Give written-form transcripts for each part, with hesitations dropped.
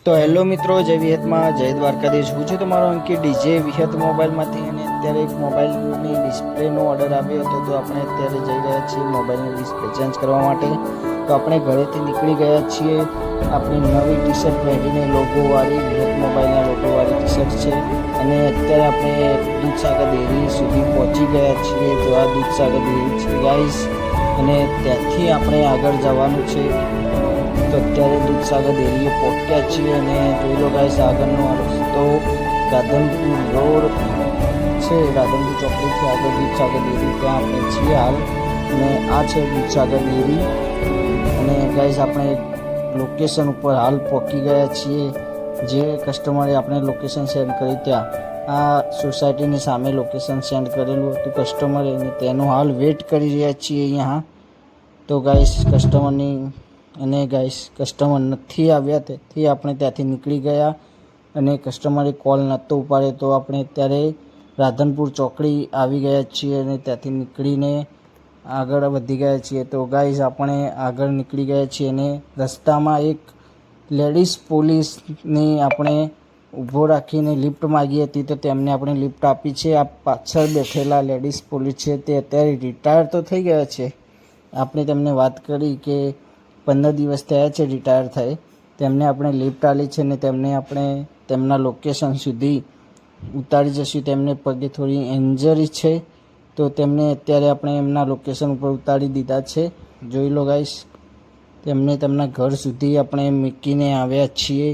તો હેલો મિત્રો, જય વિહતમાં જય દ્વારકાધીશ. હું છું તમારો અંકિત ડીજે વિહત મોબાઈલમાંથી. અને અત્યારે એક મોબાઈલની ડિસ્પ્લેનો ઓર્ડર આવ્યો હતો, તો આપણે અત્યારે જઈ રહ્યા છીએ મોબાઈલની ડિસ્પ્લે ચેન્જ કરવા માટે. તો આપણે ઘરેથી નીકળી ગયા છીએ. આપણી નવી ટી શર્ટ પહેરીને લોગોવાળી વિહત મોબાઈલના લોગોવાળી ટી શર્ટ છે. અને અત્યારે આપણે દૂધસાગર ડેરી સુધી પહોંચી ગયા છીએ. તો આ દૂધસાગર ડેરી છે ગાઈસ, અને ત્યાંથી આપણે આગળ જવાનું છે. તો અત્યારે દૂધસાગર ડેરીએ પહોંચ્યા છીએ અને જોઈ લો ગાઈસ, આગળનો રસ્તો રાધનપુર રોડ છે. રાધનપુર ચોકડીથી આગળ દૂધસાગર ડેરી, ત્યાં આપણે છીએ હાલ. અને આ છે દૂધસાગર ડેરી. અને ગાઈસ, આપણે લોકેશન ઉપર હાલ પહોંચી ગયા છીએ. જે કસ્ટમરે આપણે લોકેશન સેન્ડ કરી ત્યાં આ સોસાયટીની સામે લોકેશન સેન્ડ કરેલું હતું કસ્ટમરે, અને તેનો હાલ વેટ કરી રહ્યા છીએ અહીંયા. તો ગાઈસ, કસ્ટમર નથી આવ્યા, તેથી આપણે ત્યાંથી નીકળી ગયા. અને કસ્ટમરે કોલ નહોતો ઉપાડ્યો, તો આપણે અત્યારે રાધનપુર ચોકડી આવી ગયા છીએ અને ત્યાંથી નીકળીને આગળ વધી ગયા છીએ. તો ગાઈસ, આપણે આગળ નીકળી ગયા છીએ અને રસ્તામાં એક લેડીઝ પોલીસની આપણે ઊભો રાખીને લિફ્ટ માગી હતી, તો તેમને આપણે લિફ્ટ આપી છે. આ પાછળ બેઠેલા લેડીઝ પોલીસ છે તે અત્યારે રિટાયર તો થઈ ગયા છે. આપણે તેમને વાત કરી કે 15 દિવસ થયા છે રિટાયર થાય, તેમને આપણે લિફ્ટ આપી છે અને તેમને આપણે તેમના લોકેશન સુધી ઉતારી જશું. તેમને પગે થોડી ઇન્જરી છે, તો તેમને અત્યારે આપણે એમના લોકેશન ઉપર ઉતારી દીધા છે. જોઈ લો ગાઈસ, તેમને તેમના ઘર સુધી આપણે મૂકીને આવ્યા છીએ.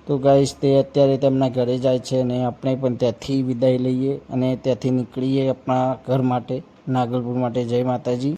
તો ગાઈસ, તે અત્યારે તેમના ઘરે જાય છે અને આપણે પણ ત્યાંથી વિદાય લઈએ અને ત્યાંથી નીકળીએ આપણા ઘર માટે, નાગલપુર માટે. જય માતાજી.